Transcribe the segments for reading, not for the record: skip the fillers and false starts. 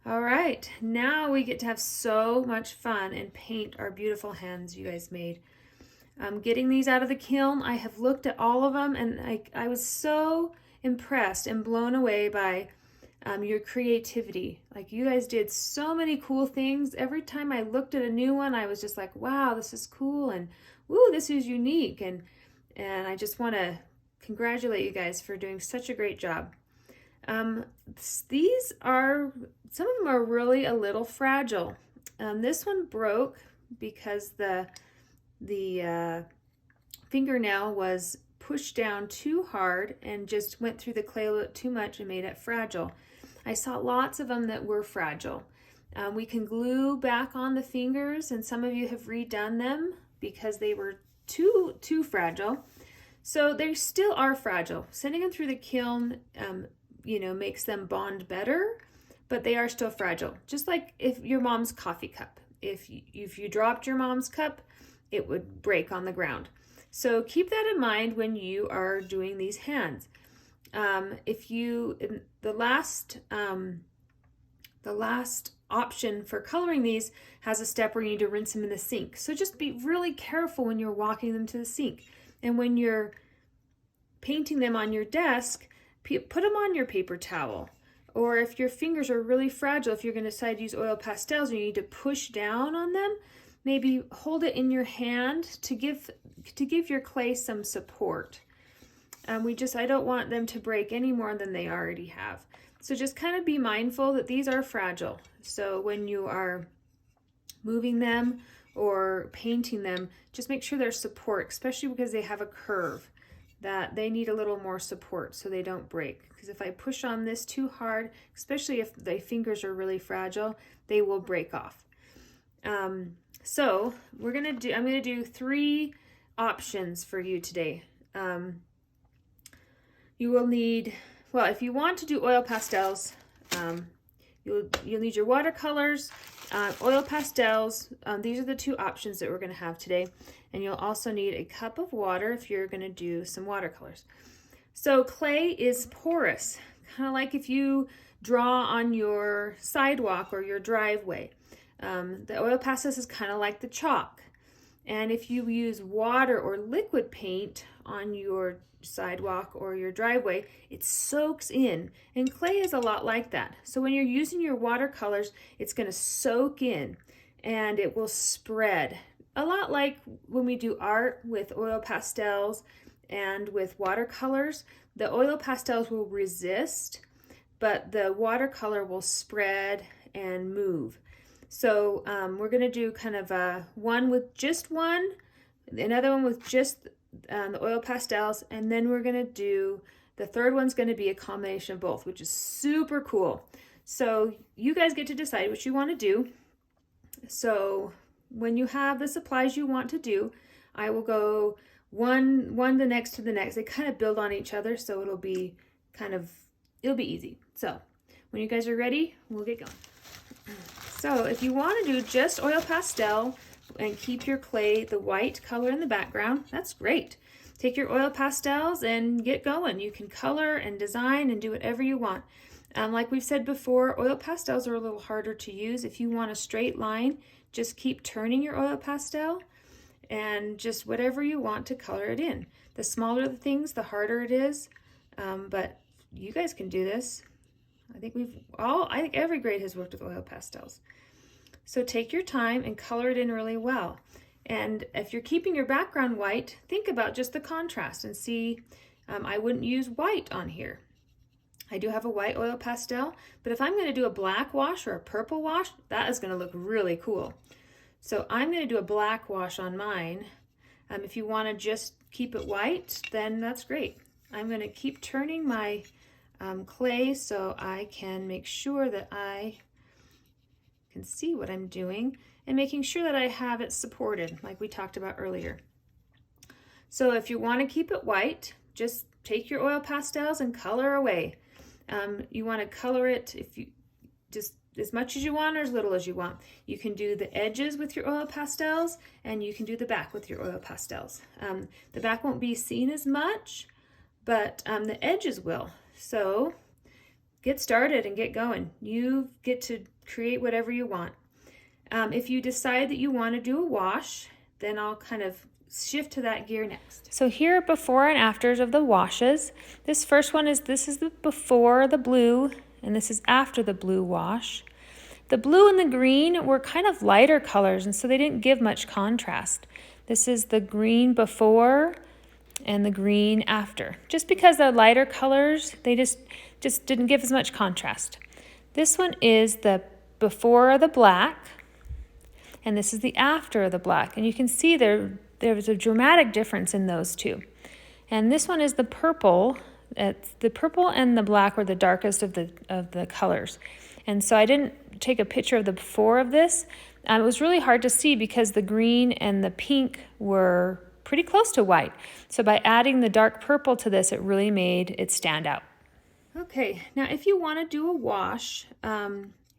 All right, now we get to have so much fun and paint our beautiful hands you guys made. Getting these out of the kiln, I have looked at all of them and I was so impressed and blown away by your creativity. Like you guys did so many cool things. Every time I looked at a new one, I was just like, wow, this is cool and woo, this is unique. And I just want to congratulate you guys for doing such a great job. These are, some of them are really a little fragile. This one broke because the fingernail was pushed down too hard and just went through the clay a little too much and made it fragile. I saw lots of them that were fragile. We can glue back on the fingers, and some of you have redone them because they were too fragile. So they still are fragile. Sending them through the kiln makes them bond better, but they are still fragile. Just like if your mom's coffee cup. If you dropped your mom's cup, it would break on the ground. So keep that in mind when you are doing these hands. The last option for coloring these has a step where you need to rinse them in the sink. So just be really careful when you're walking them to the sink. And when you're painting them on your desk, put them on your paper towel. Or if your fingers are really fragile, if you're going to decide to use oil pastels and you need to push down on them, maybe hold it in your hand to give your clay some support. I don't want them to break any more than they already have. So just kind of be mindful that these are fragile. So when you are moving them or painting them, just make sure there's support, especially because they have a curve, that they need a little more support so they don't break. Because if I push on this too hard, especially if the fingers are really fragile, they will break off. So I'm gonna do 3 options for you today. You will need, well, if you want to do oil pastels, you'll need your watercolors, oil pastels. These are the 2 options that we're going to have today. And you'll also need a cup of water if you're going to do some watercolors. So clay is porous, kind of like if you draw on your sidewalk or your driveway. The oil pastels is kind of like the chalk. And if you use water or liquid paint on your sidewalk or your driveway, it soaks in. And clay is a lot like that. So when you're using your watercolors, it's going to soak in and it will spread. A lot like when we do art with oil pastels and with watercolors, the oil pastels will resist, but the watercolor will spread and move. So we're going to do kind of one with just one, another one with just the oil pastels, and then we're going to do, the third one's going to be a combination of both, which is super cool. So you guys get to decide what you want to do. So when you have the supplies you want to do, I will go one the next to the next. They kind of build on each other, so it'll be easy. So when you guys are ready, we'll get going. So if you want to do just oil pastel and keep your clay the white color in the background, that's great. Take your oil pastels and get going. You can color and design and do whatever you want. Like we've said before, oil pastels are a little harder to use. If you want a straight line, just keep turning your oil pastel and just whatever you want to color it in. The smaller the things, the harder it is, but you guys can do this. I think every grade has worked with oil pastels. So take your time and color it in really well. And if you're keeping your background white, think about just the contrast and see, I wouldn't use white on here. I do have a white oil pastel, but if I'm going to do a black wash or a purple wash, that is going to look really cool. So I'm going to do a black wash on mine. If you want to just keep it white, then that's great. I'm going to keep turning my clay so I can make sure that I can see what I'm doing and making sure that I have it supported like we talked about earlier. So if you want to keep it white, just take your oil pastels and color away. You want to color it if you just as much as you want or as little as you want. You can do the edges with your oil pastels and you can do the back with your oil pastels. The back won't be seen as much, but the edges will. So get started and get going. You get to create whatever you want. If you decide that you want to do a wash, then I'll kind of shift to that gear next. So here are before and afters of the washes. This first one is, this is the before the blue, and this is after the blue wash. The blue and the green were kind of lighter colors, and so they didn't give much contrast. This is the green before and the green after. Just because they're lighter colors, they just didn't give as much contrast. This one is the before of the black, and this is the after of the black. And you can see there's a dramatic difference in those two. And this one is the purple. The purple and the black were the darkest of the colors. And so I didn't take a picture of the before of this. It was really hard to see because the green and the pink were pretty close to white. So by adding the dark purple to this, it really made it stand out. Okay, now if you want to do a wash,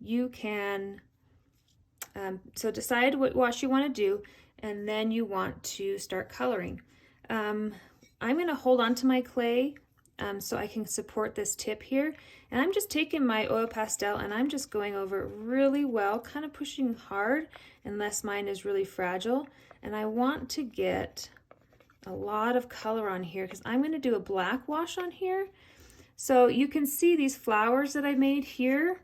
you can, so decide what wash you want to do, and then you want to start coloring. I'm going to hold on to my clay so I can support this tip here. And I'm just taking my oil pastel and I'm just going over it really well, kind of pushing hard unless mine is really fragile. And I want to get a lot of color on here because I'm going to do a black wash on here. So you can see these flowers that I made here.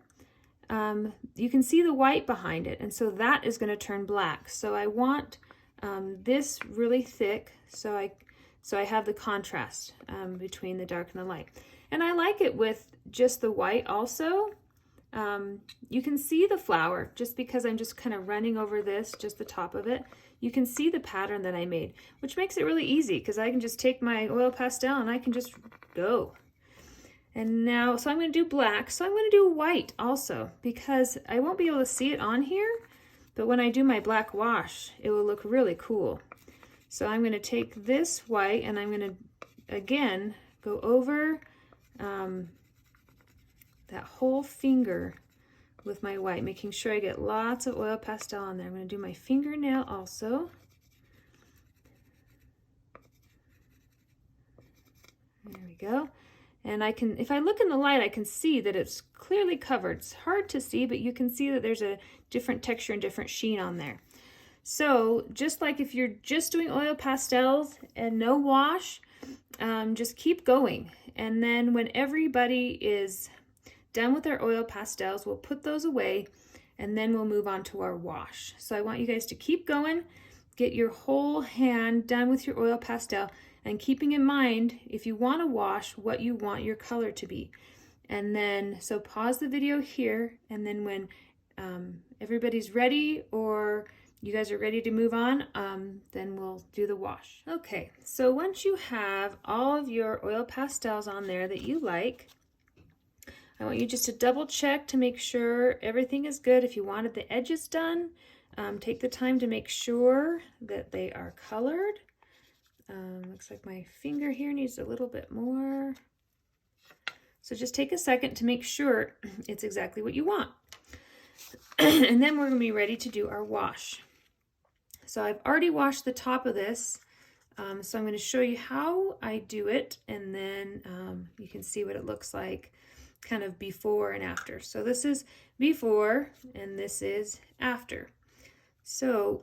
You can see the white behind it, and so that is going to turn black. So I want this really thick so I have the contrast between the dark and the light. And I like it with just the white also. You can see the flower just because I'm just kind of running over this, just the top of it. You can see the pattern that I made, which makes it really easy because I can just take my oil pastel and I can just go. And now, so I'm going to do black, so I'm going to do white also because I won't be able to see it on here, but when I do my black wash, it will look really cool. So I'm going to take this white and I'm going to, again, go over that whole finger with my white, making sure I get lots of oil pastel on there. I'm going to do my fingernail also. There we go. And I can, if I look in the light, I can see that it's clearly covered. It's hard to see, but you can see that there's a different texture and different sheen on there. So just like if you're just doing oil pastels and no wash, just keep going. And then when everybody is done with their oil pastels, we'll put those away and then we'll move on to our wash. So I want you guys to keep going, get your whole hand done with your oil pastel, and keeping in mind, if you want to wash, what you want your color to be. And then, so pause the video here, and then when everybody's ready or you guys are ready to move on, then we'll do the wash. Okay, so once you have all of your oil pastels on there that you like, I want you just to double check to make sure everything is good. If you wanted the edges done, take the time to make sure that they are colored. Looks like my finger here needs a little bit more. So just take a second to make sure it's exactly what you want. And then we're going to be ready to do our wash. So I've already washed the top of this. So I'm going to show you how I do it, and then you can see what it looks like kind of before and after. So this is before and this is after. So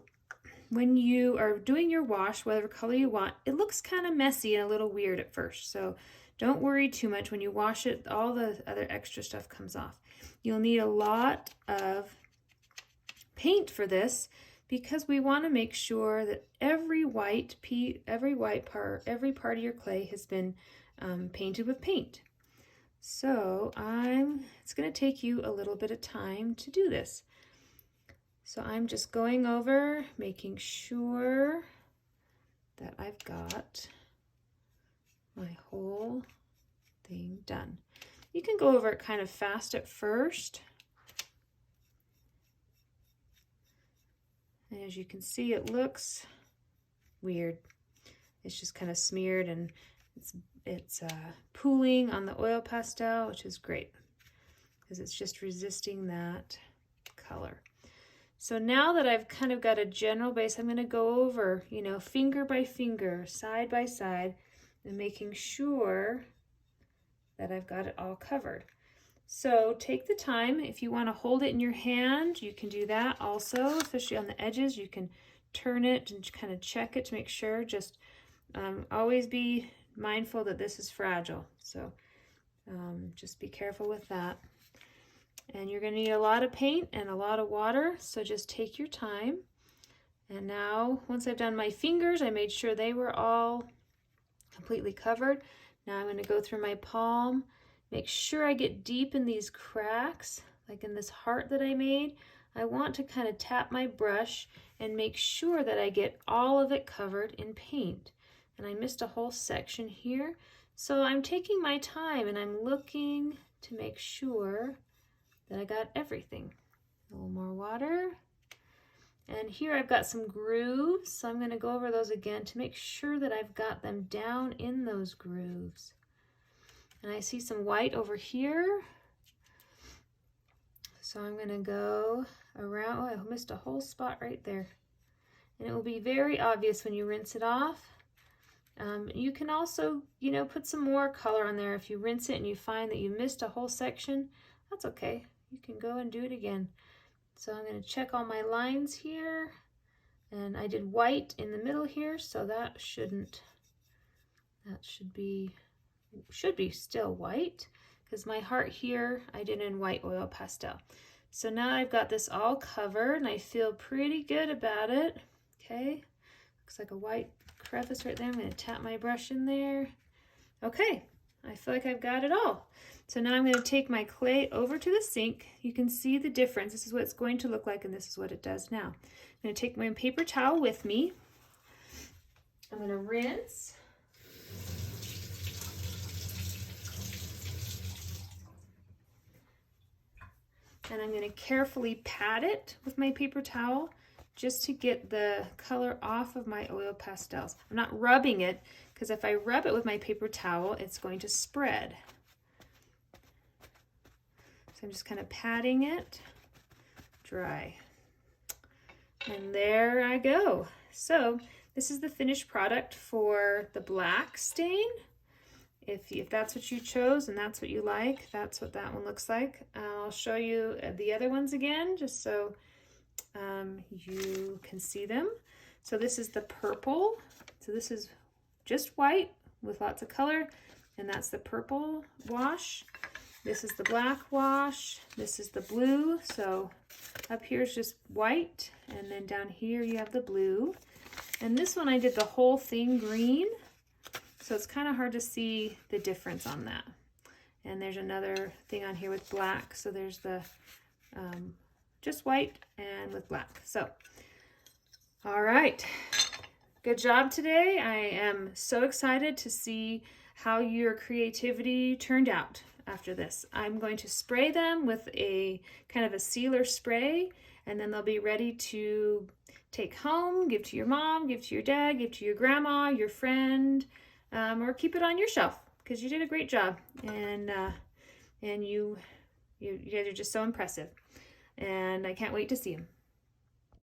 when you are doing your wash, whatever color you want, it looks kind of messy and a little weird at first. So don't worry too much. When you wash it, all the other extra stuff comes off. You'll need a lot of paint for this because we want to make sure that every part of your clay has been painted with paint. So it's going to take you a little bit of time to do this. So I'm just going over, making sure that I've got my whole thing done. You can go over it kind of fast at first. And as you can see, it looks weird. It's just kind of smeared and it's pooling on the oil pastel, which is great because it's just resisting that color. So now that I've kind of got a general base, I'm going to go over, finger by finger, side by side, and making sure that I've got it all covered. So take the time. If you want to hold it in your hand, you can do that also, especially on the edges. You can turn it and kind of check it to make sure. Just always be mindful that this is fragile. So just be careful with that. And you're going to need a lot of paint and a lot of water, so just take your time. And now, once I've done my fingers, I made sure they were all completely covered. Now I'm going to go through my palm, make sure I get deep in these cracks, like in this heart that I made. I want to kind of tap my brush and make sure that I get all of it covered in paint. And I missed a whole section here, so I'm taking my time and I'm looking to make sure that I got everything. A little more water. And here I've got some grooves, so I'm going to go over those again to make sure that I've got them down in those grooves. And I see some white over here. So I'm going to go around. Oh, I missed a whole spot right there. And it will be very obvious when you rinse it off. You can also, put some more color on there. If you rinse it and you find that you missed a whole section, that's okay. You can go and do it again. So I'm going to check all my lines here, and I did white in the middle here, so that should be still white, because my heart here I did in white oil pastel. So now I've got this all covered and I feel pretty good about it. Okay, looks like a white crevice right there. I'm going to tap my brush in there. Okay, I feel like I've got it all. So now I'm going to take my clay over to the sink. You can see the difference. This is what it's going to look like, and this is what it does now. I'm going to take my paper towel with me. I'm going to rinse. And I'm going to carefully pat it with my paper towel just to get the color off of my oil pastels. I'm not rubbing it, because if I rub it with my paper towel, it's going to spread. So I'm just kind of patting it dry. And there I go. So this is the finished product for the black stain. If that's what you chose and that's what you like, that's what that one looks like. I'll show you the other ones again, just so you can see them. So this is the purple. So this is just white with lots of color, and that's the purple wash. This is the black wash. This is the blue. So up here is just white, and then down here you have the blue. And this one I did the whole thing green, so it's kind of hard to see the difference on that. And there's another thing on here with black. So there's the just white and with black. So, all right. Good job today. I am so excited to see how your creativity turned out after this. I'm going to spray them with a kind of a sealer spray, and then they'll be ready to take home, give to your mom, give to your dad, give to your grandma, your friend, or keep it on your shelf, because you did a great job, and you guys are just so impressive, and I can't wait to see them.